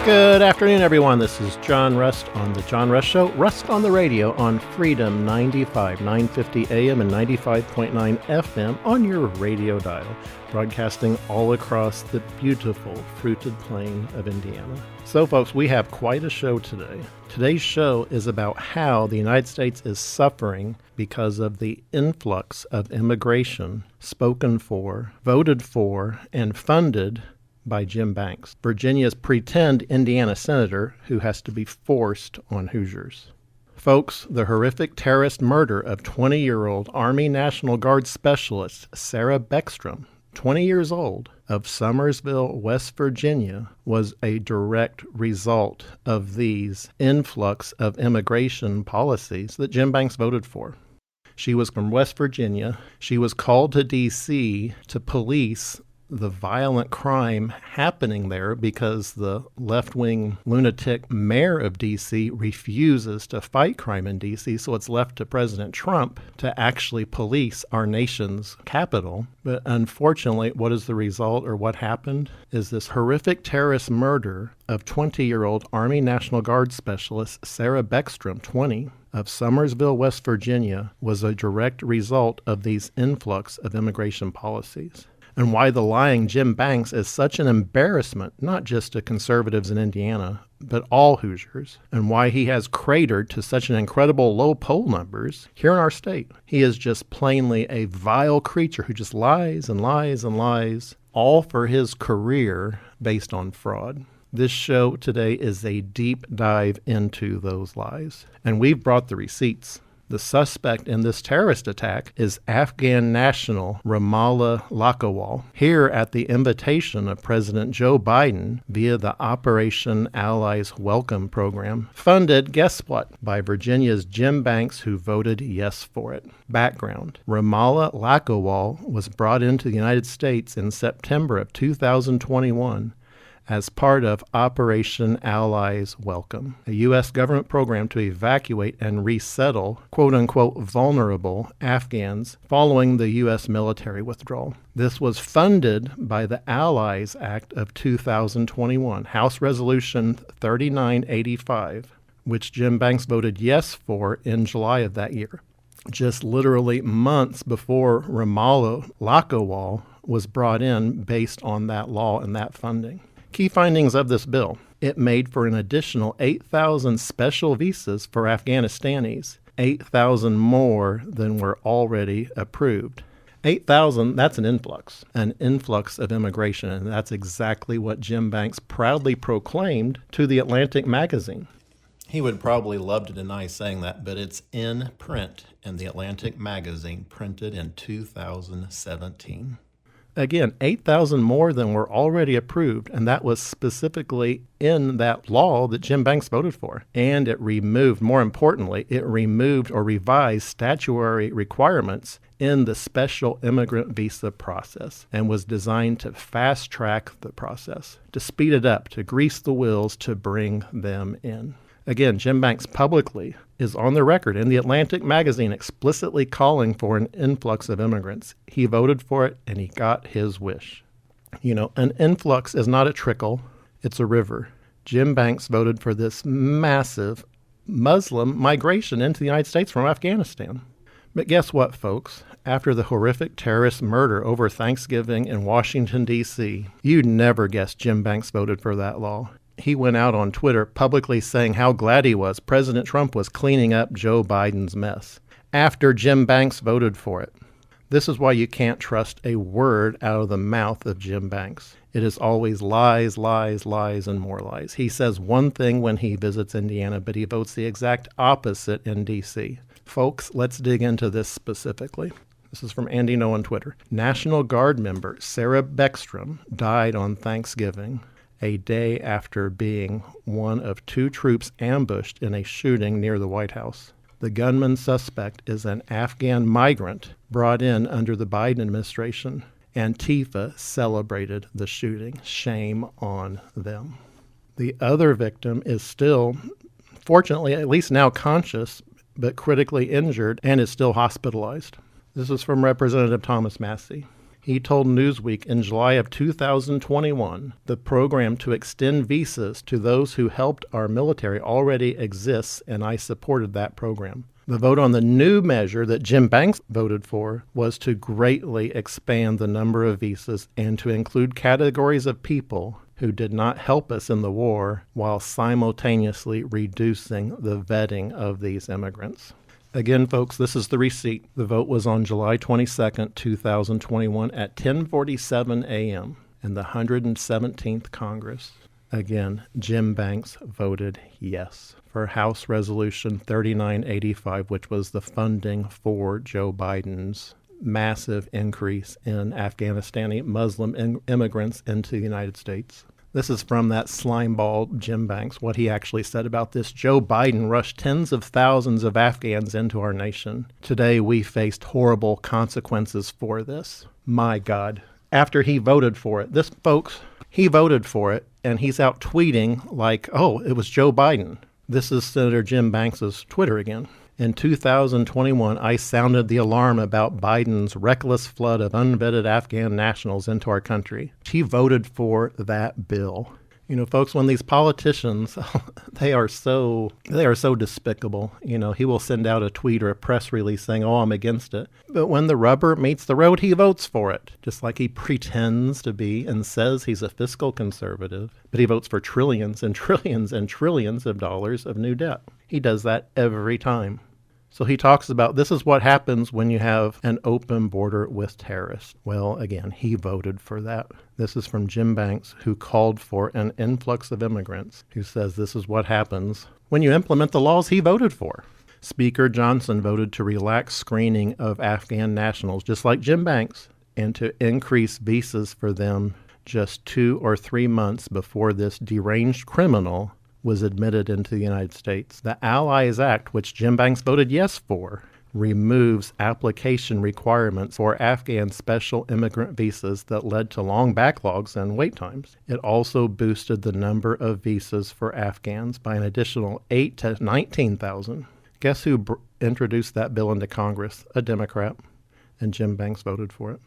Good afternoon, everyone. This is John Rust on The John Rust Show. Rust on the radio on Freedom 95, 950 AM and 95.9 FM on your radio dial, broadcasting all across the beautiful fruited plain of Indiana. So, folks, we have quite a show today. Today's show is about how the United States is suffering because of the influx of immigration spoken for, voted for, and funded by Jim Banks, Virginia's pretend Indiana senator who has to be forced on Hoosiers. Folks, the horrific terrorist murder of 20-year-old Army National Guard specialist Sarah Beckstrom, 20 years old, of Summersville, West Virginia, was a direct result of these influx of immigration policies that Jim Banks voted for. She was from West Virginia. She was called to D.C. to police the violent crime happening there because the left-wing lunatic mayor of D.C. refuses to fight crime in D.C., so it's left to President Trump to actually police our nation's capital. But unfortunately, what is the result, or what happened, is this horrific terrorist murder of 20-year-old Army National Guard specialist Sarah Beckstrom, 20, of Summersville, West Virginia, was a direct result of these influx of immigration policies. And why the lying Jim Banks is such an embarrassment, not just to conservatives in Indiana, but all Hoosiers, and why he has cratered to such an incredible low poll numbers here in our state. He is just plainly a vile creature who just lies and lies and lies, all for his career based on fraud. This show today is a deep dive into those lies, and we've brought the receipts. The suspect in this terrorist attack is Afghan national Ramallah Lakawal, here at the invitation of President Joe Biden via the Operation Allies Welcome program, funded, guess what, by Virginia's Jim Banks, who voted yes for it. Background: Ramallah Lakawal was brought into the United States in September of 2021 as part of Operation Allies Welcome, a U.S. government program to evacuate and resettle quote-unquote vulnerable Afghans following the U.S. military withdrawal. This was funded by the Allies Act of 2021, House Resolution 3985, which Jim Banks voted yes for in July of that year, just literally months before Ramallah Lakawal was brought in based on that law and that funding. Key findings of this bill: it made for an additional 8,000 special visas for Afghanistanis, 8,000 more than were already approved. 8,000, that's an influx of immigration, and that's exactly what Jim Banks proudly proclaimed to the Atlantic magazine. He would probably love to deny saying that, but it's in print in the Atlantic magazine, printed in 2017. Again, 8,000 more than were already approved, and that was specifically in that law that Jim Banks voted for. And it removed, more importantly, it removed or revised statutory requirements in the special immigrant visa process and was designed to fast-track the process, to speed it up, to grease the wheels, to bring them in. Again, Jim Banks publicly is on the record in the Atlantic magazine explicitly calling for an influx of immigrants. He voted for it, and he got his wish. You know, an influx is not a trickle, it's a river. Jim Banks voted for this massive Muslim migration into the United States from Afghanistan. But guess what, folks? After the horrific terrorist murder over Thanksgiving in Washington, D.C., you'd never guess Jim Banks voted for that law. He went out on Twitter publicly saying how glad he was President Trump was cleaning up Joe Biden's mess after Jim Banks voted for it. This is why you can't trust a word out of the mouth of Jim Banks. It is always lies, lies, lies, and more lies. He says one thing when he visits Indiana, but he votes the exact opposite in D.C. Folks, let's dig into this specifically. This is from Andy No on Twitter. National Guard member Sarah Beckstrom died on Thanksgiving, a day after being one of two troops ambushed in a shooting near the White House. The gunman suspect is an Afghan migrant brought in under the Biden administration. Antifa celebrated the shooting. Shame on them. The other victim is still, fortunately, at least now conscious, but critically injured and is still hospitalized. This is from Representative Thomas Massey. He told Newsweek in July of 2021, the program to extend visas to those who helped our military already exists, and I supported that program. The vote on the new measure that Jim Banks voted for was to greatly expand the number of visas and to include categories of people who did not help us in the war while simultaneously reducing the vetting of these immigrants. Again, folks, this is the receipt. The vote was on July 22nd, 2021 at 10:47 a.m. in the 117th Congress. Again, Jim Banks voted yes for House Resolution 3985, which was the funding for Joe Biden's massive increase in Afghanistani Muslim immigrants into the United States. This is from that slimeball Jim Banks, what he actually said about this. Joe Biden rushed tens of thousands of Afghans into our nation. Today, we faced horrible consequences for this. My God. After he voted for it, he voted for it, and he's out tweeting like, oh, it was Joe Biden. This is Senator Jim Banks' Twitter again. In 2021, I sounded the alarm about Biden's reckless flood of unvetted Afghan nationals into our country. He voted for that bill. You know, folks, when these politicians, they are so despicable. You know, he will send out a tweet or a press release saying, oh, I'm against it. But when the rubber meets the road, he votes for it. Just like he pretends to be and says he's a fiscal conservative, but he votes for trillions and trillions and trillions of dollars of new debt. He does that every time. So he talks about this is what happens when you have an open border with terrorists. Well, again, he voted for that. This is from Jim Banks, who called for an influx of immigrants, who says this is what happens when you implement the laws he voted for. Speaker Johnson voted to relax screening of Afghan nationals, just like Jim Banks, and to increase visas for them just 2 or 3 months before this deranged criminal was admitted into the United States. The Allies Act, which Jim Banks voted yes for, removes application requirements for Afghan special immigrant visas that led to long backlogs and wait times. It also boosted the number of visas for Afghans by an additional 8,000 to 19,000. Guess who introduced that bill into Congress? A Democrat. And Jim Banks voted for it.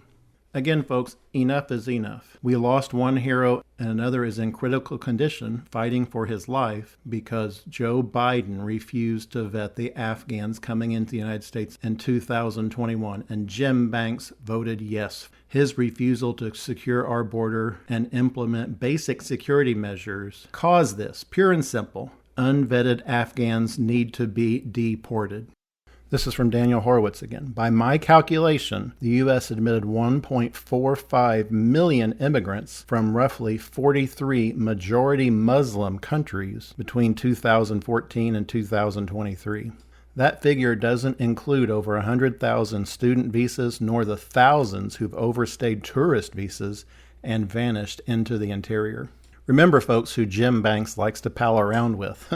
Again, folks, enough is enough. We lost one hero and another is in critical condition fighting for his life because Joe Biden refused to vet the Afghans coming into the United States in 2021, and Jim Banks voted yes. His refusal to secure our border and implement basic security measures caused this, pure and simple. Unvetted Afghans need to be deported. This is from Daniel Horowitz again. By my calculation, the U.S. admitted 1.45 million immigrants from roughly 43 majority Muslim countries between 2014 and 2023. That figure doesn't include over 100,000 student visas nor the thousands who've overstayed tourist visas and vanished into the interior. Remember, folks, who Jim Banks likes to pal around with.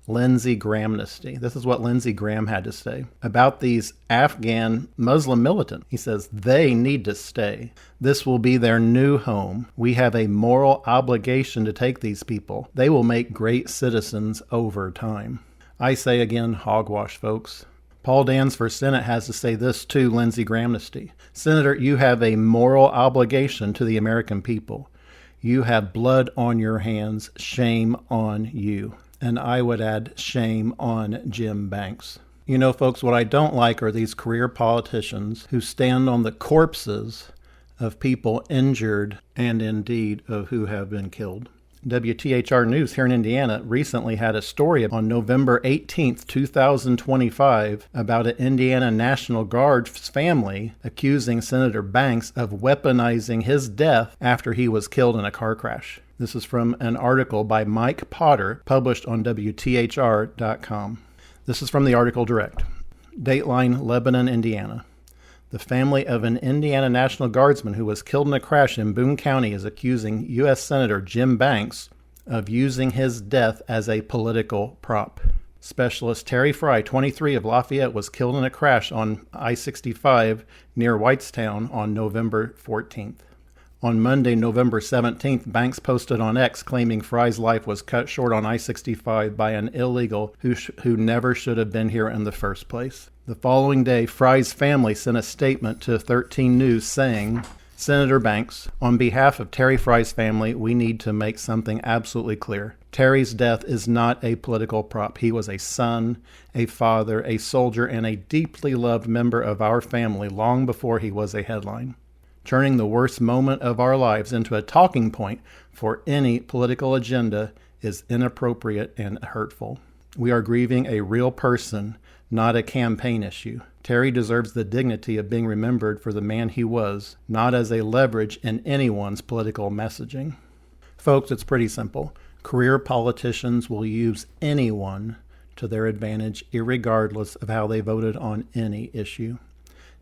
Lindsey Grahamnesty. This is what Lindsey Graham had to say about these Afghan Muslim militants. He says, they need to stay. This will be their new home. We have a moral obligation to take these people. They will make great citizens over time. I say again, hogwash, folks. Paul Dans for Senate has to say this too, Lindsey Grahamnesty. Senator, you have a moral obligation to the American people. You have blood on your hands. Shame on you. And I would add shame on Jim Banks. You know, folks, what I don't like are these career politicians who stand on the corpses of people injured and indeed of who have been killed. WTHR News here in Indiana recently had a story on November 18th, 2025 about an Indiana National Guard family accusing Senator Banks of weaponizing his death after he was killed in a car crash. This is from an article by Mike Potter published on WTHR.com. This is from the article direct. Dateline, Lebanon, Indiana. The family of an Indiana National Guardsman who was killed in a crash in Boone County is accusing U.S. Senator Jim Banks of using his death as a political prop. Specialist Terry Fry, 23, of Lafayette, was killed in a crash on I-65 near Whitestown on November 14th. On Monday, November 17th, Banks posted on X claiming Fry's life was cut short on I-65 by an illegal who never should have been here in the first place. The following day, Fry's family sent a statement to 13 News saying, Senator Banks, on behalf of Terry Fry's family, we need to make something absolutely clear. Terry's death is not a political prop. He was a son, a father, a soldier, and a deeply loved member of our family long before he was a headline. Turning the worst moment of our lives into a talking point for any political agenda is inappropriate and hurtful. We are grieving a real person, not a campaign issue. Terry deserves the dignity of being remembered for the man he was, not as a leverage in anyone's political messaging. Folks, it's pretty simple. Career politicians will use anyone to their advantage, irregardless of how they voted on any issue.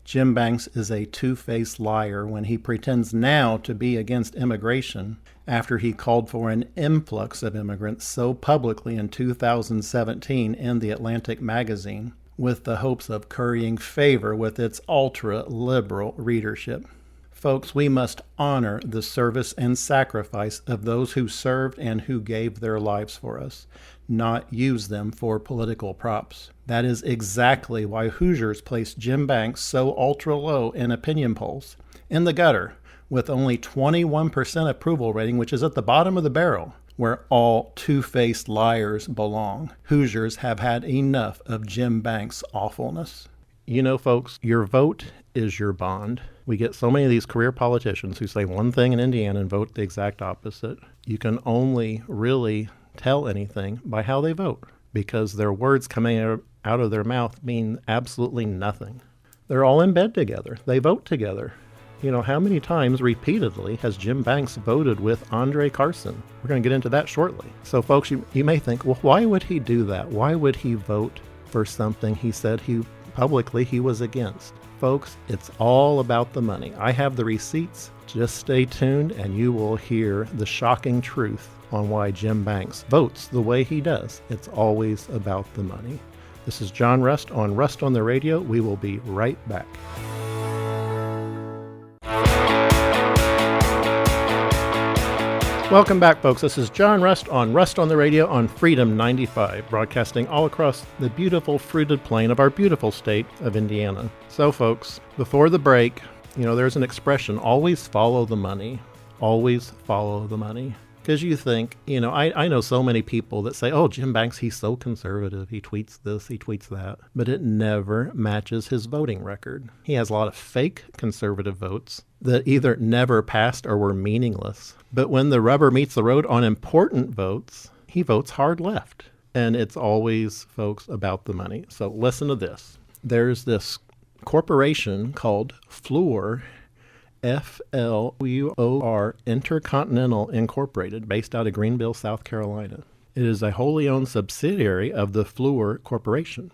Jim Banks is a two-faced liar when he pretends now to be against immigration after he called for an influx of immigrants so publicly in 2017 in the Atlantic magazine, with the hopes of currying favor with its ultra-liberal readership. Folks, we must honor the service and sacrifice of those who served and who gave their lives for us, not use them for political props. That is exactly why Hoosiers placed Jim Banks so ultra-low in opinion polls, in the gutter, with only 21% approval rating, which is at the bottom of the barrel, where all two-faced liars belong. Hoosiers have had enough of Jim Banks' awfulness. You know, folks, your vote is your bond. We get so many of these career politicians who say one thing in Indiana and vote the exact opposite. You can only really tell anything by how they vote, because their words coming out of their mouth mean absolutely nothing. They're all in bed together. They vote together. You know, how many times repeatedly has Jim Banks voted with Andre Carson? We're going to get into that shortly. So, folks, you may think, well, why would he do that? Why would he vote for something he said publicly he was against? Folks, it's all about the money. I have the receipts. Just stay tuned and you will hear the shocking truth on why Jim Banks votes the way he does. It's always about the money. This is John Rust on Rust on the Radio. We will be right back. Welcome back, folks. This is John Rust on Rust on the Radio on Freedom 95, broadcasting all across the beautiful fruited plain of our beautiful state of Indiana. So, folks, before the break, there's an expression, always follow the money. Always follow the money. Because you think, I know so many people that say, oh, Jim Banks, he's so conservative. He tweets this, he tweets that. But it never matches his voting record. He has a lot of fake conservative votes that either never passed or were meaningless. But when the rubber meets the road on important votes, he votes hard left. And it's always, folks, about the money. So listen to this. There's this corporation called FLUOR, FLUOR Intercontinental Incorporated, based out of Greenville, South Carolina. It is a wholly owned subsidiary of the FLUOR Corporation.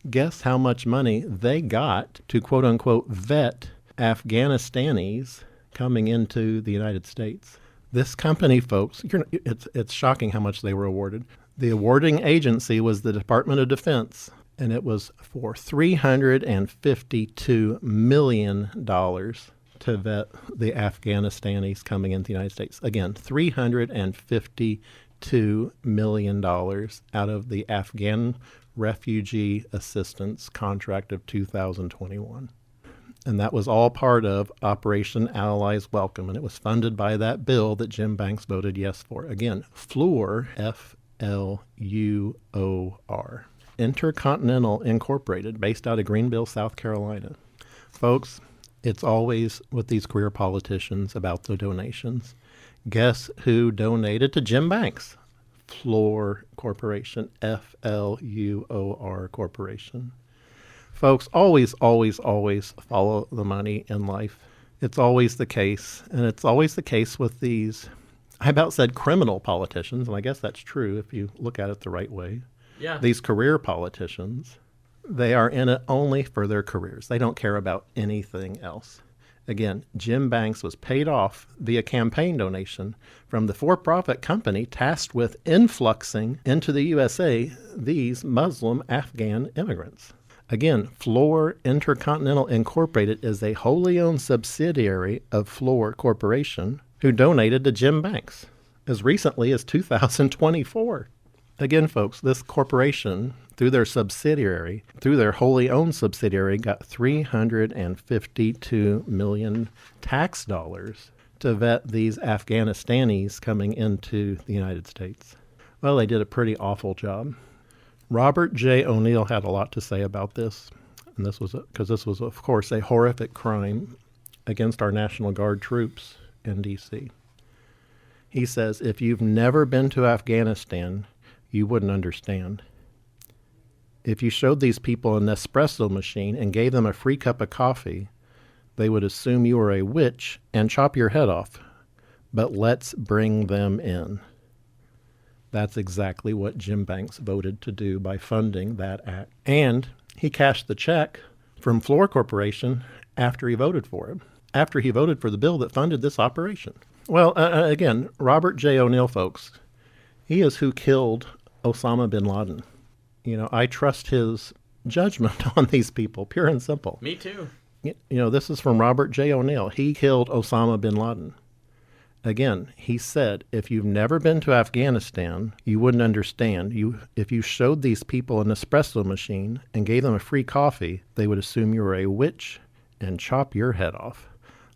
Guess how much money they got to quote-unquote vet Afghanistanis coming into the United States. This company, folks, it's shocking how much they were awarded. The awarding agency was the Department of Defense, and it was for $352 million to vet the Afghanistanis coming into the United States. Again, $352 million out of the Afghan Refugee Assistance Contract of 2021. And that was all part of Operation Allies Welcome, and it was funded by that bill that Jim Banks voted yes for. Again, FLUOR, F-L-U-O-R, Intercontinental Incorporated, based out of Greenville, South Carolina. Folks, it's always with these career politicians about the donations. Guess who donated to Jim Banks? FLUOR Corporation, F-L-U-O-R Corporation. Folks, always, always, always follow the money in life. It's always the case, and it's always the case with these, I about said criminal politicians, and I guess that's true if you look at it the right way. Yeah. These career politicians, they are in it only for their careers. They don't care about anything else. Again, Jim Banks was paid off via campaign donation from the for-profit company tasked with influxing into the USA these Muslim Afghan immigrants. Again, FLUOR Intercontinental Incorporated is a wholly owned subsidiary of FLUOR Corporation who donated to Jim Banks as recently as 2024. Again, folks, this corporation, through their wholly owned subsidiary, got $352 million tax dollars to vet these Afghanistanis coming into the United States. Well, they did a pretty awful job. Robert J. O'Neill had a lot to say about this, and this was, of course, a horrific crime against our National Guard troops in D.C. He says, if you've never been to Afghanistan, you wouldn't understand. If you showed these people an espresso machine and gave them a free cup of coffee, they would assume you were a witch and chop your head off. But let's bring them in. That's exactly what Jim Banks voted to do by funding that act. And he cashed the check from Floor Corporation after he voted for it, after he voted for the bill that funded this operation. Well, again, Robert J. O'Neill, folks, he is who killed Osama bin Laden. You know, I trust his judgment on these people, pure and simple. Me too. You know, this is from Robert J. O'Neill. He killed Osama bin Laden. Again, he said, if you've never been to Afghanistan, you wouldn't understand. If you showed these people an espresso machine and gave them a free coffee, they would assume you were a witch and chop your head off.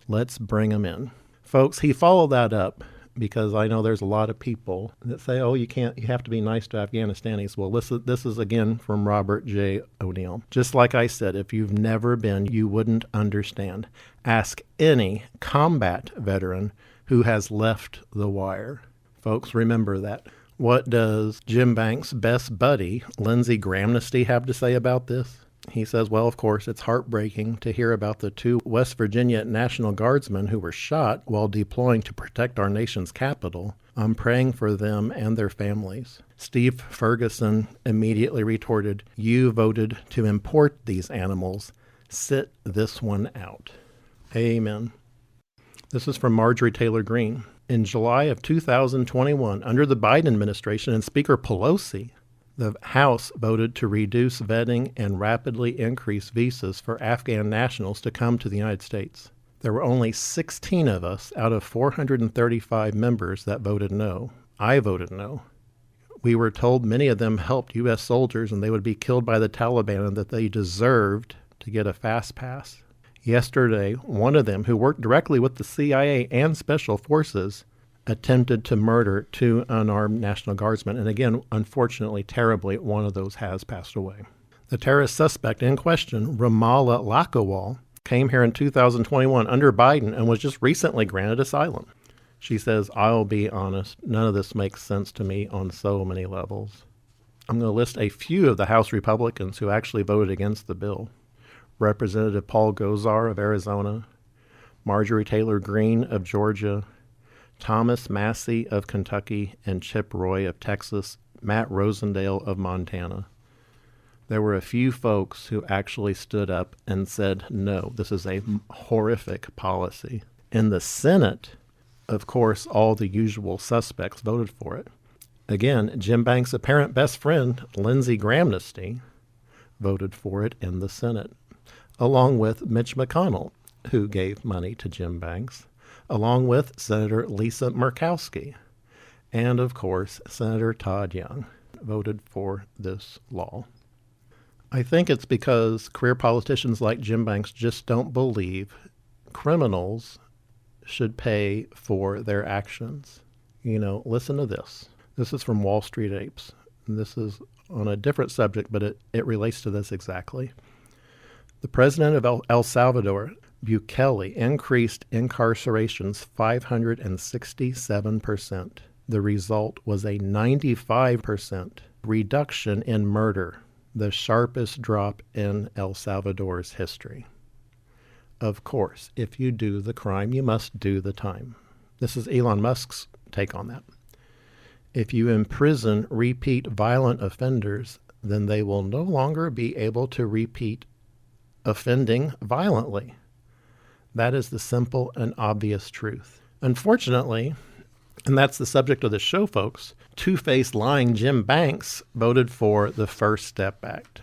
Let's bring them in. Folks, he followed that up because I know there's a lot of people that say, oh, you have to be nice to Afghanistanis. Well, this is again from Robert J. O'Neill. Just like I said, if you've never been, you wouldn't understand. Ask any combat veteran who has left the wire. Folks, remember that. What does Jim Banks' best buddy, Lindsey Grahamnesty, have to say about this? He says, well, of course, it's heartbreaking to hear about the 2 West Virginia National Guardsmen who were shot while deploying to protect our nation's capital. I'm praying for them and their families. Steve Ferguson immediately retorted, you voted to import these animals. Sit this one out. Amen. This is from Marjorie Taylor Greene. In July of 2021, under the Biden administration and Speaker Pelosi, the House voted to reduce vetting and rapidly increase visas for Afghan nationals to come to the United States. There were only 16 of us out of 435 members that voted no. I voted no. We were told many of them helped U.S. soldiers and they would be killed by the Taliban and that they deserved to get a fast pass. Yesterday, one of them, who worked directly with the CIA and Special Forces, attempted to murder 2 unarmed National Guardsmen. And again, unfortunately, terribly, one of those has passed away. The terrorist suspect in question, Ramallah Lakawal, came here in 2021 under Biden and was just recently granted asylum. She says, I'll be honest, none of this makes sense to me on so many levels. I'm going to list a few of the House Republicans who actually voted against the bill. Representative Paul Gosar of Arizona, Marjorie Taylor Greene of Georgia, Thomas Massey of Kentucky, and Chip Roy of Texas, Matt Rosendale of Montana. There were a few folks who actually stood up and said, no, this is a horrific policy. In the Senate, of course, all the usual suspects voted for it. Again, Jim Banks' apparent best friend, Lindsey Grahamnesty, voted for it in the Senate, along with Mitch McConnell, who gave money to Jim Banks, along with Senator Lisa Murkowski, and, of course, Senator Todd Young voted for this law. I think it's because career politicians like Jim Banks just don't believe criminals should pay for their actions. You know, listen to this. This is from Wall Street Apes. And this is on a different subject, but it relates to this exactly. The president of El Salvador, Bukele, increased incarcerations 567%. The result was a 95% reduction in murder, the sharpest drop in El Salvador's history. Of course, if you do the crime, you must do the time. This is Elon Musk's take on that. If you imprison repeat violent offenders, then they will no longer be able to repeat offending violently. That is the simple and obvious truth. Unfortunately, and that's the subject of the show, folks, two-faced lying Jim Banks voted for the First Step Act.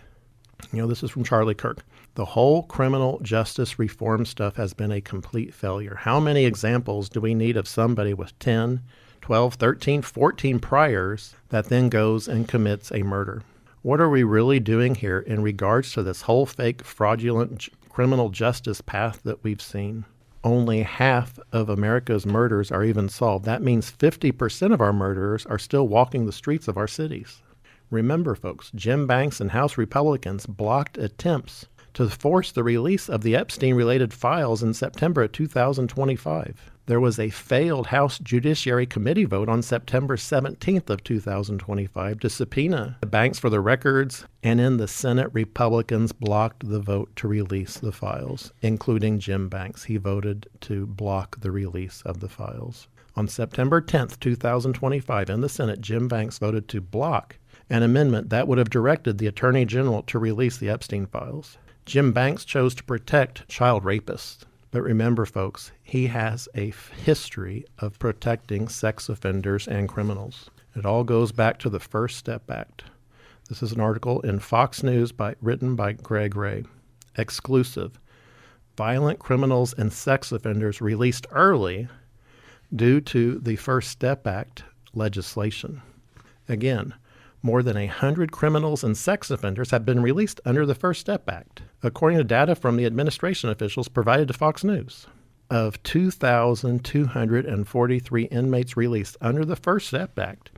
You know, this is from Charlie Kirk. The whole criminal justice reform stuff has been a complete failure. How many examples do we need of somebody with 10, 12, 13, 14 priors that then goes and commits a murder? What are we really doing here in regards to this whole fake, fraudulent criminal justice path that we've seen? Only half of America's murders are even solved. That means 50% of our murderers are still walking the streets of our cities. Remember, folks, Jim Banks and House Republicans blocked attempts to force the release of the Epstein-related files in September of 2025. There was a failed House Judiciary Committee vote on September 17th of 2025 to subpoena the banks for the records, and in the Senate, Republicans blocked the vote to release the files, including Jim Banks. He voted to block the release of the files. On September 10th, 2025, in the Senate, Jim Banks voted to block an amendment that would have directed the Attorney General to release the Epstein files. Jim Banks chose to protect child rapists. But remember, folks, he has a history of protecting sex offenders and criminals. It all goes back to the First Step Act. This is an article in Fox News written by Greg Ray. Exclusive. Violent criminals and sex offenders released early due to the First Step Act legislation. Again, more than 100 criminals and sex offenders have been released under the First Step Act, according to data from the administration officials provided to Fox News. Of 2,243 inmates released under the First Step Act,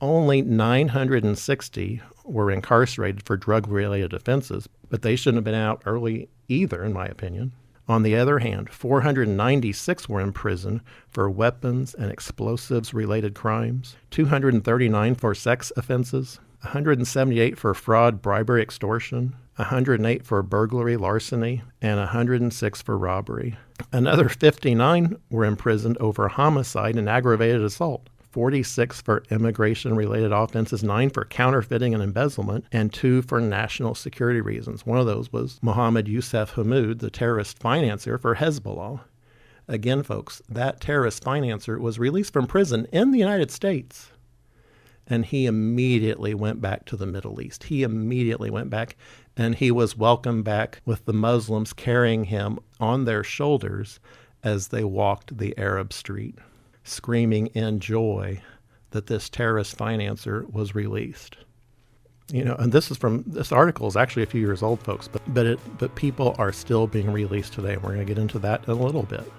only 960 were incarcerated for drug-related offenses, but they shouldn't have been out early either, in my opinion. On the other hand, 496 were in prison for weapons and explosives-related crimes, 239 for sex offenses, 178 for fraud, bribery, extortion, 108 for burglary, larceny, and 106 for robbery. Another 59 were imprisoned over homicide and aggravated assault, 46 for immigration-related offenses, 9 for counterfeiting and embezzlement, and 2 for national security reasons. One of those was Mohammed Youssef Hammoud, the terrorist financier for Hezbollah. Again, folks, that terrorist financier was released from prison in the United States, and he immediately went back to the Middle East. He immediately went back, and he was welcomed back with the Muslims carrying him on their shoulders as they walked the Arab street, screaming in joy that this terrorist financier was released. You know, and this article is actually a few years old, folks, but people are still being released today, and we're going to get into that in a little bit.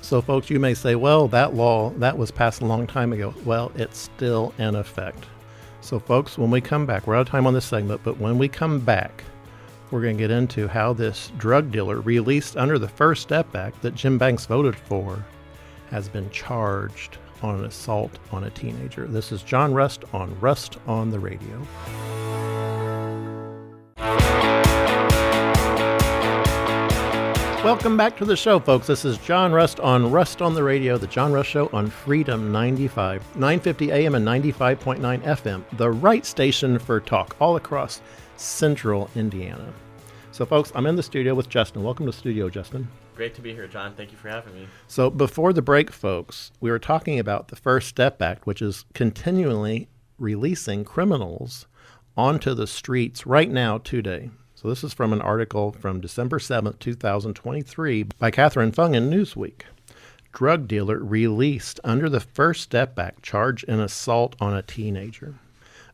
So, folks, you may say, well, that law, that was passed a long time ago. Well, it's still in effect. So, folks, when we come back, we're out of time on this segment, but when we come back, we're going to get into how this drug dealer released under the First Step Act that Jim Banks voted for has been charged on an assault on a teenager. This is John Rust on the Radio. Welcome back to the show, folks. This is John Rust on the Radio, the John Rust Show on Freedom 95, 950 AM and 95.9 FM, the right station for talk all across central Indiana. So, folks, I'm in the studio with Justin. Welcome to the studio, Justin. Great to be here, John. Thank you for having me. So before the break, folks, we were talking about the First Step Act, which is continually releasing criminals onto the streets right now today. So this is from an article from December 7th, 2023 by Catherine Fung in Newsweek. Drug dealer released under the First Step Act, charged in assault on a teenager.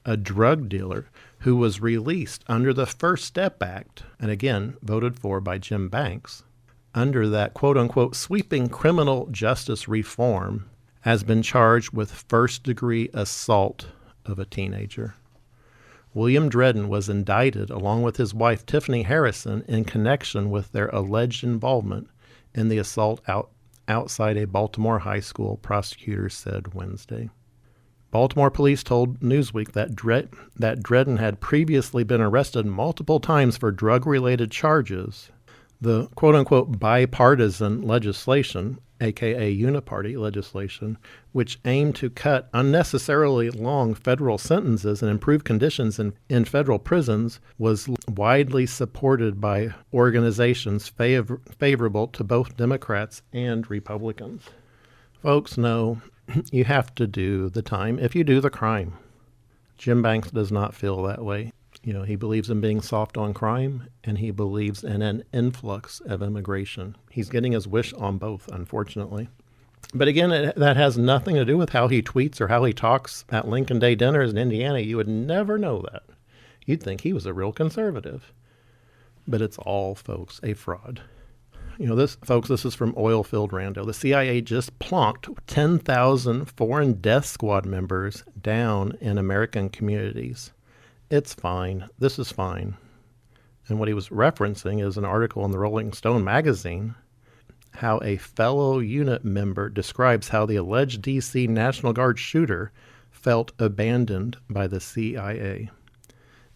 A drug dealer who was released under the First Step Act, and again voted for by Jim Banks, under that quote-unquote sweeping criminal justice reform, has been charged with first-degree assault of a teenager. William Dredden was indicted along with his wife Tiffany Harrison in connection with their alleged involvement in the assault outside a Baltimore high school, prosecutors said Wednesday. Baltimore police told Newsweek that Dredden had previously been arrested multiple times for drug-related charges. The quote-unquote bipartisan legislation, aka uniparty legislation, which aimed to cut unnecessarily long federal sentences and improve conditions in federal prisons, was widely supported by organizations favorable to both Democrats and Republicans. Folks, no, you have to do the time if you do the crime. Jim Banks does not feel that way. He believes in being soft on crime, and he believes in an influx of immigration. He's getting his wish on both, unfortunately. But again, that has nothing to do with how he tweets or how he talks at Lincoln Day dinners in Indiana. You would never know that. You'd think he was a real conservative. But it's all, folks, a fraud. This is from Oilfield Rando. The CIA just plonked 10,000 foreign death squad members down in American communities. It's fine. This is fine. And what he was referencing is an article in the Rolling Stone magazine, how a fellow unit member describes how the alleged D.C. National Guard shooter felt abandoned by the CIA.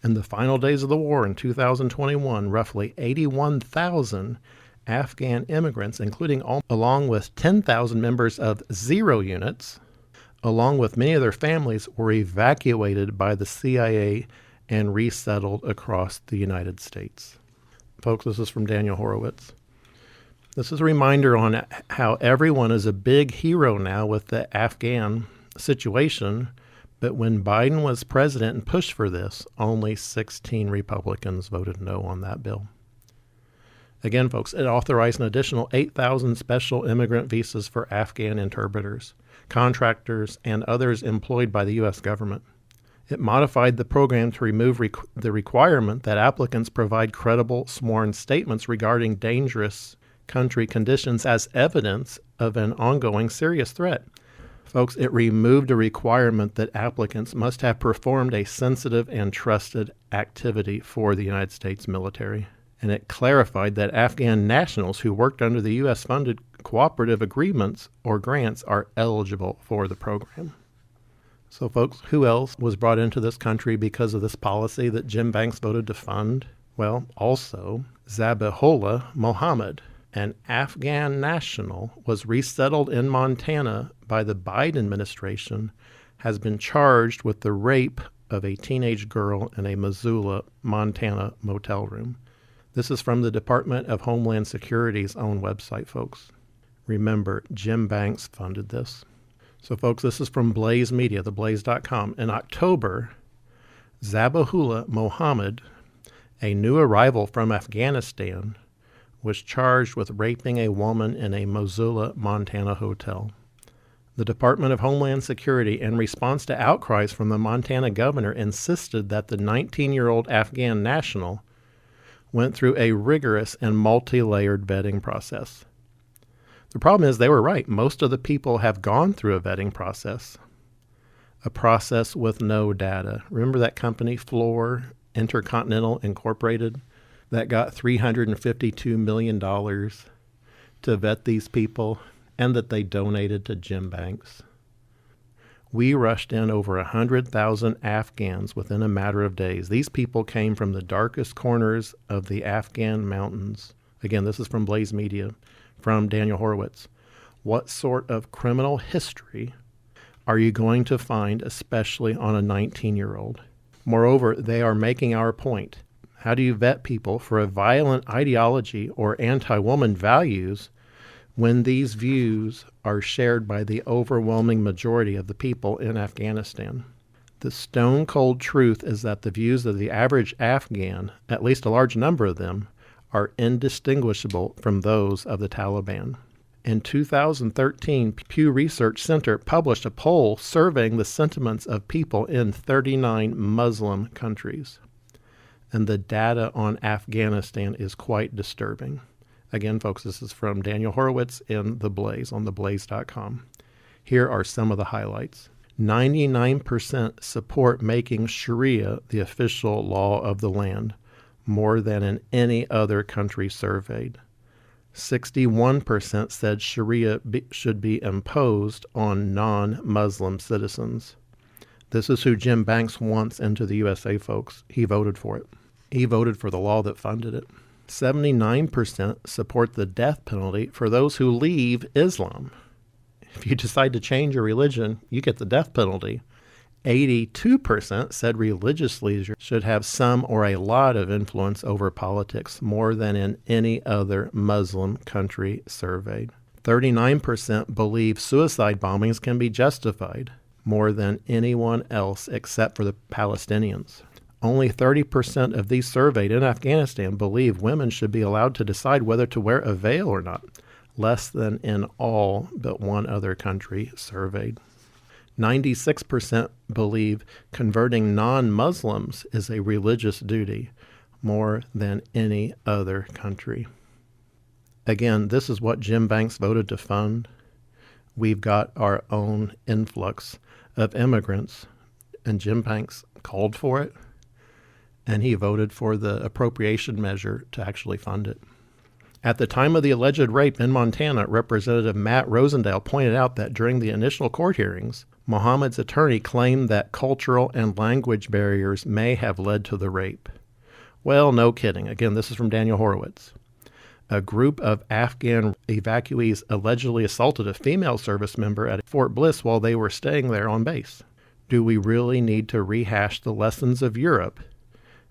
In the final days of the war in 2021, roughly 81,000 Afghan immigrants, along with 10,000 members of zero units, along with many of their families, were evacuated by the CIA and resettled across the United States. Folks, this is from Daniel Horowitz. This is a reminder on how everyone is a big hero now with the Afghan situation, but when Biden was president and pushed for this, only 16 Republicans voted no on that bill. Again, folks, it authorized an additional 8,000 special immigrant visas for Afghan interpreters, contractors, and others employed by the U.S. government. It modified the program to remove the requirement that applicants provide credible sworn statements regarding dangerous country conditions as evidence of an ongoing serious threat. Folks, it removed a requirement that applicants must have performed a sensitive and trusted activity for the United States military. And it clarified that Afghan nationals who worked under the U.S.-funded cooperative agreements or grants are eligible for the program. So, folks, who else was brought into this country because of this policy that Jim Banks voted to fund? Well, also, Zabihullah Mohammed, an Afghan national, was resettled in Montana by the Biden administration, has been charged with the rape of a teenage girl in a Missoula, Montana motel room. This is from the Department of Homeland Security's own website, folks. Remember, Jim Banks funded this. So, folks, this is from Blaze Media, theblaze.com. In October, Zabihullah Mohammed, a new arrival from Afghanistan, was charged with raping a woman in a Missoula, Montana hotel. The Department of Homeland Security, in response to outcries from the Montana governor, insisted that the 19-year-old Afghan national went through a rigorous and multi-layered vetting process. The problem is they were right. Most of the people have gone through a vetting process, a process with no data. Remember that company, Floor Intercontinental Incorporated, that got $352 million to vet these people and that they donated to Jim Banks? We rushed in over 100,000 Afghans within a matter of days. These people came from the darkest corners of the Afghan mountains. Again, this is from Blaze Media, from Daniel Horowitz. What sort of criminal history are you going to find, especially on a 19-year-old? Moreover, they are making our point. How do you vet people for a violent ideology or anti-woman values when these views are shared by the overwhelming majority of the people in Afghanistan? The stone-cold truth is that the views of the average Afghan, at least a large number of them, are indistinguishable from those of the Taliban. In 2013, Pew Research Center published a poll surveying the sentiments of people in 39 Muslim countries. And the data on Afghanistan is quite disturbing. Again, folks, this is from Daniel Horowitz in The Blaze on theblaze.com. Here are some of the highlights. 99% support making Sharia the official law of the land, more than in any other country surveyed. 61% said Sharia should be imposed on non-Muslim citizens. This is who Jim Banks wants into the USA, folks. He voted for it. He voted for the law that funded it. 79% support the death penalty for those who leave Islam. If you decide to change your religion, you get the death penalty. 82% said religious leaders should have some or a lot of influence over politics, more than in any other Muslim country surveyed. 39% believe suicide bombings can be justified, more than anyone else except for the Palestinians. Only 30% of these surveyed in Afghanistan believe women should be allowed to decide whether to wear a veil or not, less than in all but one other country surveyed. 96% believe converting non-Muslims is a religious duty, more than any other country. Again, this is what Jim Banks voted to fund. We've got our own influx of immigrants, and Jim Banks called for it, and he voted for the appropriation measure to actually fund it. At the time of the alleged rape in Montana, Representative Matt Rosendale pointed out that during the initial court hearings, Mohammed's attorney claimed that cultural and language barriers may have led to the rape. Well, no kidding. Again, this is from Daniel Horowitz. A group of Afghan evacuees allegedly assaulted a female service member at Fort Bliss while they were staying there on base. Do we really need to rehash the lessons of Europe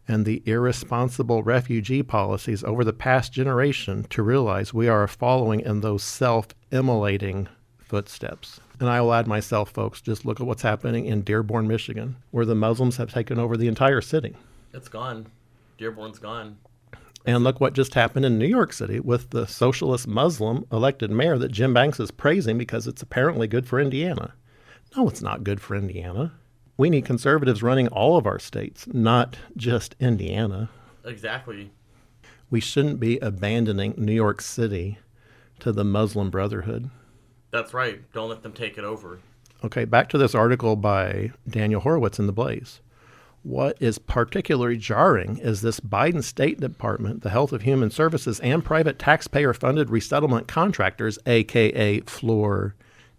and the irresponsible refugee policies over the past generation to realize we are following in those self-immolating footsteps? And I will add myself, folks, just look at what's happening in Dearborn, Michigan, where the Muslims have taken over the entire city. It's gone. Dearborn's gone. And look what just happened in New York City with the socialist Muslim elected mayor that Jim Banks is praising because it's apparently good for Indiana. No, it's not good for Indiana. We need conservatives running all of our states, not just Indiana. Exactly. We shouldn't be abandoning New York City to the Muslim Brotherhood. That's right. Don't let them take it over. Okay, back to this article by Daniel Horowitz in The Blaze. What is particularly jarring is this Biden State Department, the Health of Human Services, and private taxpayer-funded resettlement contractors, a.k.a. Fluor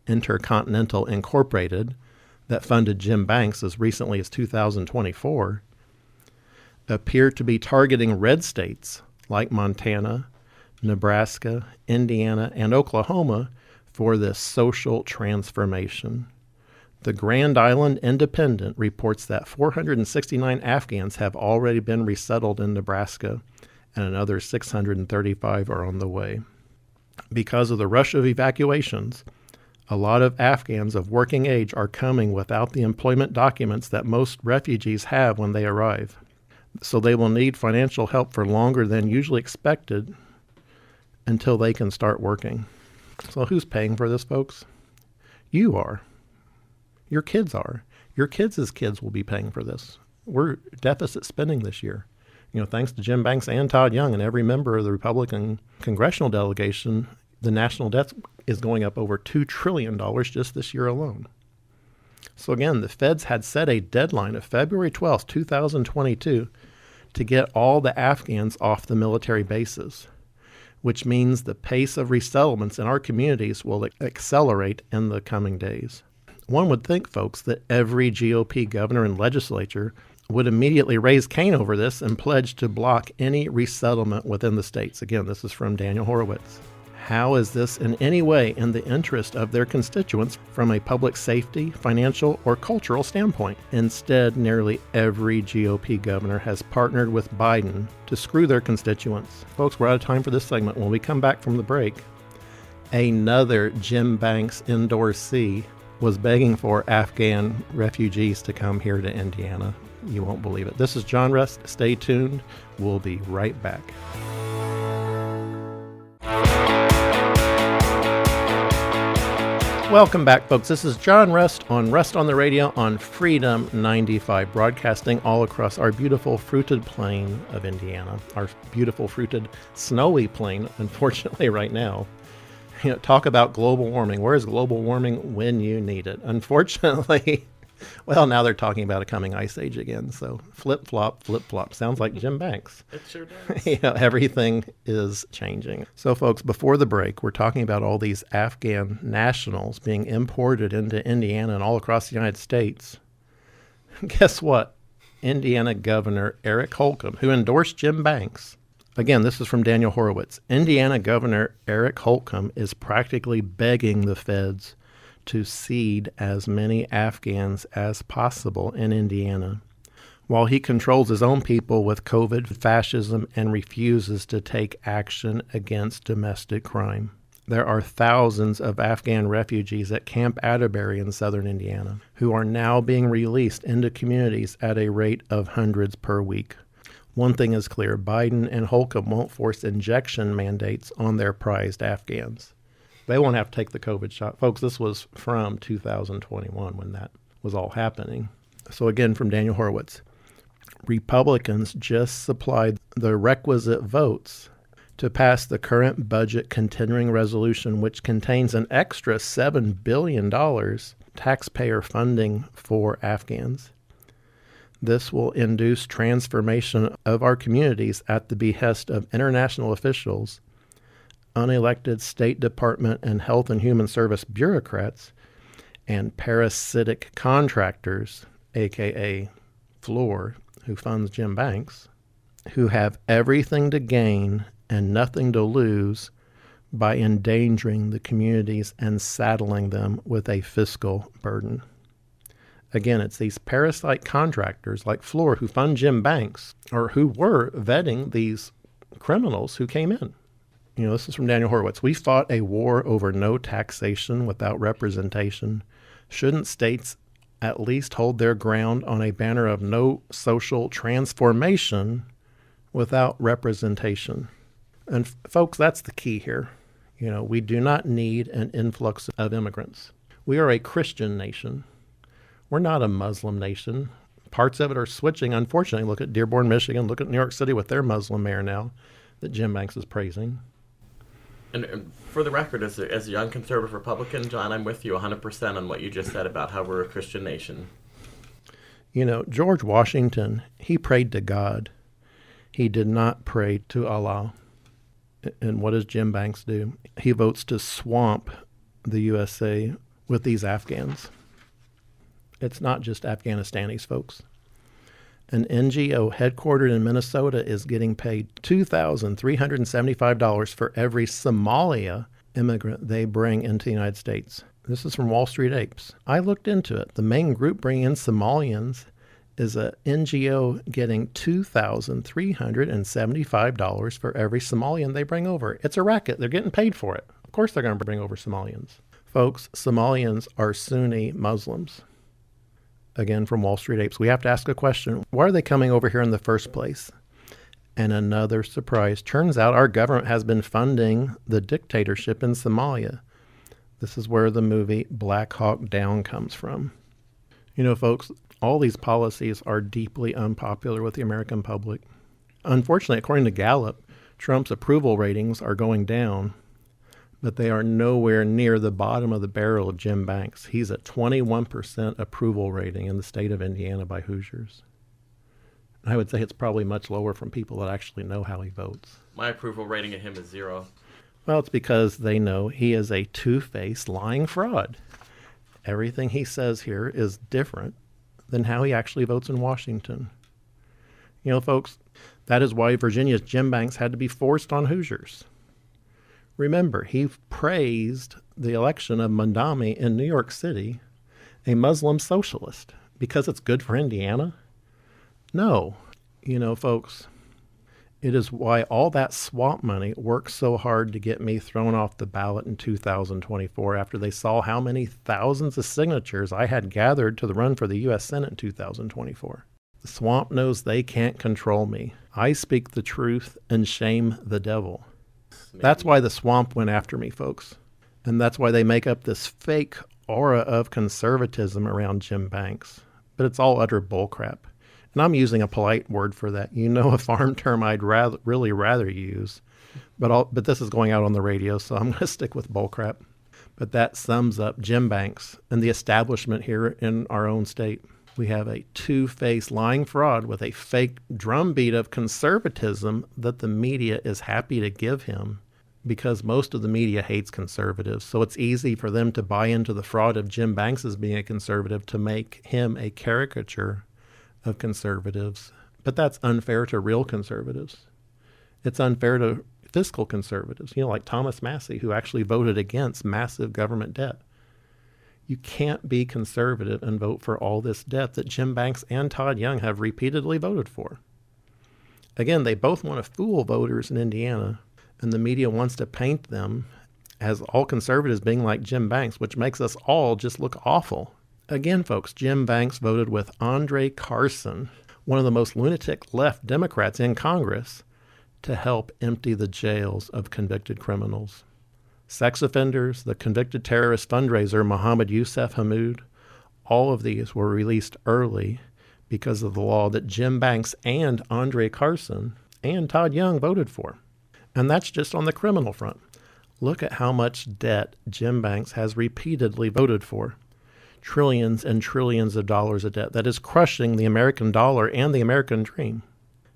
Intercontinental Incorporated, that funded Jim Banks as recently as 2024, appear to be targeting red states like Montana, Nebraska, Indiana, and Oklahoma for this social transformation. The Grand Island Independent reports that 469 Afghans have already been resettled in Nebraska, and another 635 are on the way. Because of the rush of evacuations, a lot of Afghans of working age are coming without the employment documents that most refugees have when they arrive. So they will need financial help for longer than usually expected until they can start working. So who's paying for this, folks? You are. Your kids are. Your kids' kids will be paying for this. We're deficit spending this year. Thanks to Jim Banks and Todd Young and every member of the Republican congressional delegation, the national debt is going up over $2 trillion just this year alone. So again, the feds had set a deadline of February 12th, 2022 to get all the Afghans off the military bases, which means the pace of resettlements in our communities will accelerate in the coming days. One would think, folks, that every GOP governor and legislature would immediately raise Cain over this and pledge to block any resettlement within the states. Again, this is from Daniel Horowitz. How is this in any way in the interest of their constituents from a public safety, financial, or cultural standpoint? Instead, nearly every GOP governor has partnered with Biden to screw their constituents. Folks, we're out of time for this segment. When we come back from the break, another Jim Banks endorsee was begging for Afghan refugees to come here to Indiana. You won't believe it. This is John Rust. Stay tuned. We'll be right back. Welcome back, folks. This is John Rust on Rust on the Radio on Freedom 95, broadcasting all across our beautiful fruited plain of Indiana, our beautiful fruited snowy plain, unfortunately, right now. Talk about global warming. Where is global warming when you need it? Unfortunately, well, now they're talking about a coming ice age again. So flip-flop, flip-flop. Sounds like Jim Banks. It sure does. Everything is changing. So, folks, before the break, we're talking about all these Afghan nationals being imported into Indiana and all across the United States. Guess what? Indiana Governor Eric Holcomb, who endorsed Jim Banks. Again, this is from Daniel Horowitz. Indiana Governor Eric Holcomb is practically begging the feds to seed as many Afghans as possible in Indiana, while he controls his own people with COVID, fascism, and refuses to take action against domestic crime. There are thousands of Afghan refugees at Camp Atterbury in southern Indiana who are now being released into communities at a rate of hundreds per week. One thing is clear, Biden and Holcomb won't force injection mandates on their prized Afghans. They won't have to take the COVID shot. Folks, this was from 2021 when that was all happening. So again, from Daniel Horowitz, Republicans just supplied the requisite votes to pass the current budget continuing resolution, which contains an extra $7 billion taxpayer funding for Afghans. This will induce transformation of our communities at the behest of international officials, unelected State Department and Health and Human Service bureaucrats, and parasitic contractors, a.k.a. Floor, who funds Jim Banks, who have everything to gain and nothing to lose by endangering the communities and saddling them with a fiscal burden. Again, it's these parasite contractors like Floor who fund Jim Banks, or who were vetting these criminals who came in. This is from Daniel Horowitz. We fought a war over no taxation without representation. Shouldn't states at least hold their ground on a banner of no social transformation without representation? And folks, that's the key here. We do not need an influx of immigrants. We are a Christian nation. We're not a Muslim nation. Parts of it are switching. Unfortunately, look at Dearborn, Michigan. Look at New York City with their Muslim mayor now that Jim Banks is praising. And for the record, as a young conservative Republican, John, I'm with you 100% on what you just said about how we're a Christian nation. George Washington, he prayed to God. He did not pray to Allah. And what does Jim Banks do? He votes to swamp the USA with these Afghans. It's not just Afghanistanis, folks. An NGO headquartered in Minnesota is getting paid $2,375 for every Somalia immigrant they bring into the United States. This is from Wall Street Apes. I looked into it. The main group bringing in Somalians is an NGO getting $2,375 for every Somalian they bring over. It's a racket. They're getting paid for it. Of course they're going to bring over Somalians. Folks, Somalians are Sunni Muslims. Again, from Wall Street Apes. We have to ask a question. Why are they coming over here in the first place? And another surprise. Turns out our government has been funding the dictatorship in Somalia. This is where the movie Black Hawk Down comes from. Folks, all these policies are deeply unpopular with the American public. Unfortunately, according to Gallup, Trump's approval ratings are going down, but they are nowhere near the bottom of the barrel of Jim Banks. He's at 21% approval rating in the state of Indiana by Hoosiers. I would say it's probably much lower from people that actually know how he votes. My approval rating of him is 0. Well, it's because they know he is a two-faced lying fraud. Everything he says here is different than how he actually votes in Washington. Folks, that is why Virginia's Jim Banks had to be forced on Hoosiers. Remember, he praised the election of Mondami in New York City, a Muslim socialist, because it's good for Indiana. No. Folks, it is why all that swamp money worked so hard to get me thrown off the ballot in 2024 after they saw how many thousands of signatures I had gathered to the run for the U.S. Senate in 2024. The swamp knows they can't control me. I speak the truth and shame the devil. That's why the swamp went after me, folks. And that's why they make up this fake aura of conservatism around Jim Banks. But it's all utter bullcrap. And I'm using a polite word for that. A farm term I'd really rather use. But this is going out on the radio, so I'm going to stick with bullcrap. But that sums up Jim Banks and the establishment here in our own state. We have a two-faced lying fraud with a fake drumbeat of conservatism that the media is happy to give him because most of the media hates conservatives. So it's easy for them to buy into the fraud of Jim Banks as being a conservative to make him a caricature of conservatives. But that's unfair to real conservatives. It's unfair to fiscal conservatives, like Thomas Massey, who actually voted against massive government debt. You can't be conservative and vote for all this debt that Jim Banks and Todd Young have repeatedly voted for. Again, they both want to fool voters in Indiana, and the media wants to paint them as all conservatives being like Jim Banks, which makes us all just look awful. Again, folks, Jim Banks voted with Andre Carson, one of the most lunatic left Democrats in Congress, to help empty the jails of convicted criminals. Sex offenders, the convicted terrorist fundraiser Mohammed Youssef Hammoud, all of these were released early because of the law that Jim Banks and Andre Carson and Todd Young voted for. And that's just on the criminal front. Look at how much debt Jim Banks has repeatedly voted for. Trillions and trillions of dollars of debt that is crushing the American dollar and the American dream.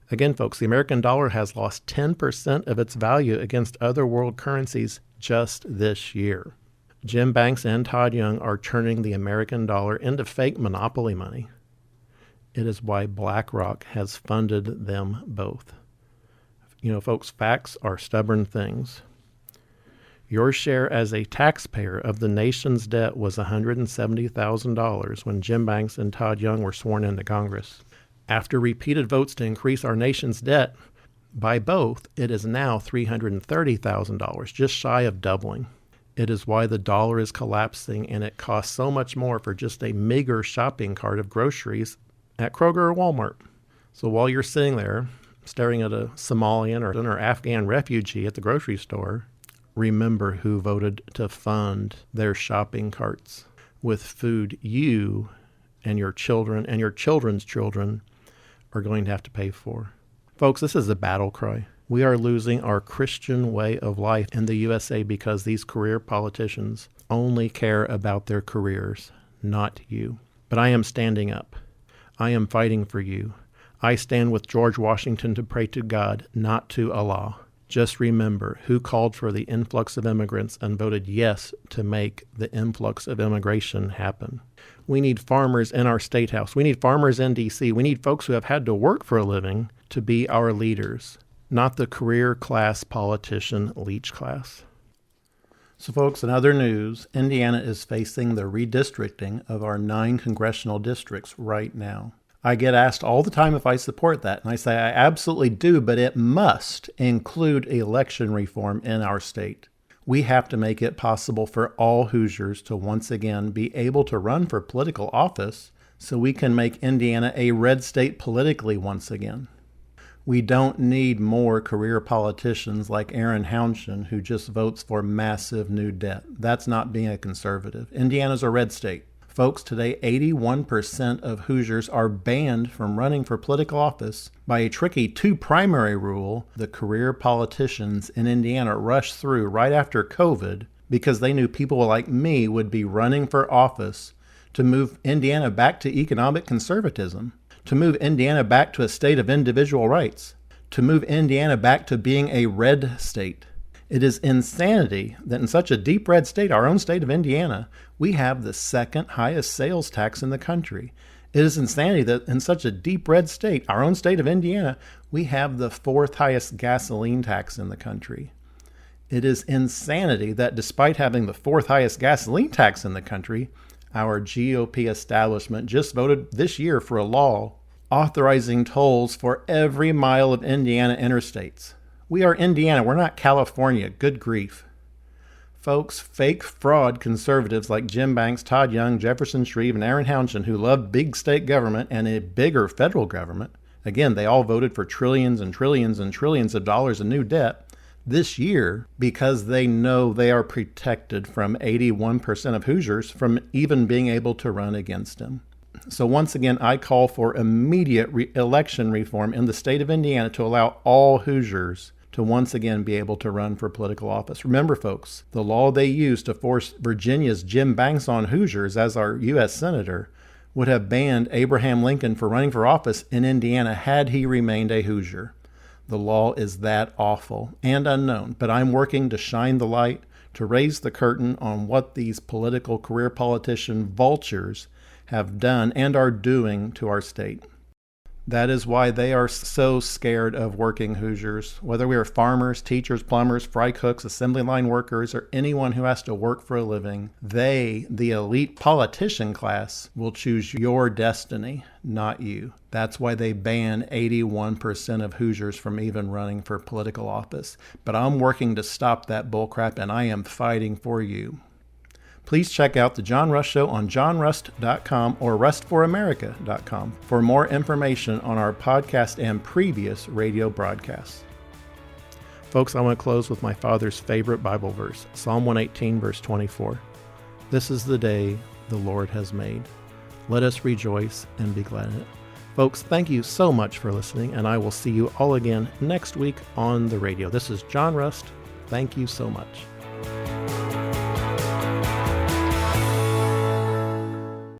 Again, folks, the American dollar has lost 10% of its value against other world currencies just this year. Jim Banks and Todd Young are turning the American dollar into fake monopoly money. It is why BlackRock has funded them both. You know, folks, facts are stubborn things. Your share as a taxpayer of the nation's debt was $170,000 when Jim Banks and Todd Young were sworn into Congress. After repeated votes to increase our nation's debt by both, it is now $330,000, just shy of doubling. It is why the dollar is collapsing and it costs so much more for just a meager shopping cart of groceries at Kroger or Walmart. So while you're sitting there staring at a Somalian or Afghan refugee at the grocery store, remember who voted to fund their shopping carts with food you and your children and your children's children are going to have to pay for. Folks, this is a battle cry. We are losing our Christian way of life in the USA because these career politicians only care about their careers, not you. But I am standing up. I am fighting for you. I stand with George Washington to pray to God, not to Allah. Just remember who called for the influx of immigrants and voted yes to make the influx of immigration happen. We need farmers in our state house. We need farmers in D.C. We need folks who have had to work for a living to be our leaders, not the career class politician leech class. So folks, in other news, Indiana is facing the redistricting of our 9 congressional districts right now. I get asked all the time if I support that, and I say I absolutely do, but it must include election reform in our state. We have to make it possible for all Hoosiers to once again be able to run for political office so we can make Indiana a red state politically once again. We don't need more career politicians like Aaron Hounshin who just votes for massive new debt. That's not being a conservative. Indiana's a red state. Folks, today 81% of Hoosiers are banned from running for political office by a tricky 2-primary rule the career politicians in Indiana rushed through right after COVID because they knew people like me would be running for office to move Indiana back to economic conservatism, to move Indiana back to a state of individual rights, to move Indiana back to being a red state. It is insanity that in such a deep red state, our own state of Indiana, we have the second highest sales tax in the country. It is insanity that in such a deep red state, our own state of Indiana, we have the 4th highest gasoline tax in the country. It is insanity that despite having the 4th highest gasoline tax in the country, our GOP establishment just voted this year for a law authorizing tolls for every mile of Indiana interstates. We are Indiana. We're not California. Good grief. Folks, fake fraud conservatives like Jim Banks, Todd Young, Jefferson Shreve, and Aaron Hounshin, who love big state government and a bigger federal government, again, they all voted for trillions and trillions and trillions of dollars in new debt this year because they know they are protected from 81% of Hoosiers from even being able to run against them. So once again, I call for immediate election reform in the state of Indiana to allow all Hoosiers to once again be able to run for political office. Remember, folks, the law they used to force Virginia's Jim Banks on Hoosiers as our U.S. Senator would have banned Abraham Lincoln for running for office in Indiana had he remained a Hoosier. The law is that awful and unknown, but I'm working to shine the light, to raise the curtain on what these political career politician vultures have done and are doing to our state. That is why they are so scared of working Hoosiers. Whether we are farmers, teachers, plumbers, fry cooks, assembly line workers, or anyone who has to work for a living, they, the elite politician class, will choose your destiny, not you. That's why they ban 81% of Hoosiers from even running for political office. But I'm working to stop that bullcrap, and I am fighting for you. Please check out The John Rust Show on johnrust.com or rustforamerica.com for more information on our podcast and previous radio broadcasts. Folks, I want to close with my father's favorite Bible verse, Psalm 118, verse 24. This is the day the Lord has made. Let us rejoice and be glad in it. Folks, thank you so much for listening, and I will see you all again next week on the radio. This is John Rust. Thank you so much.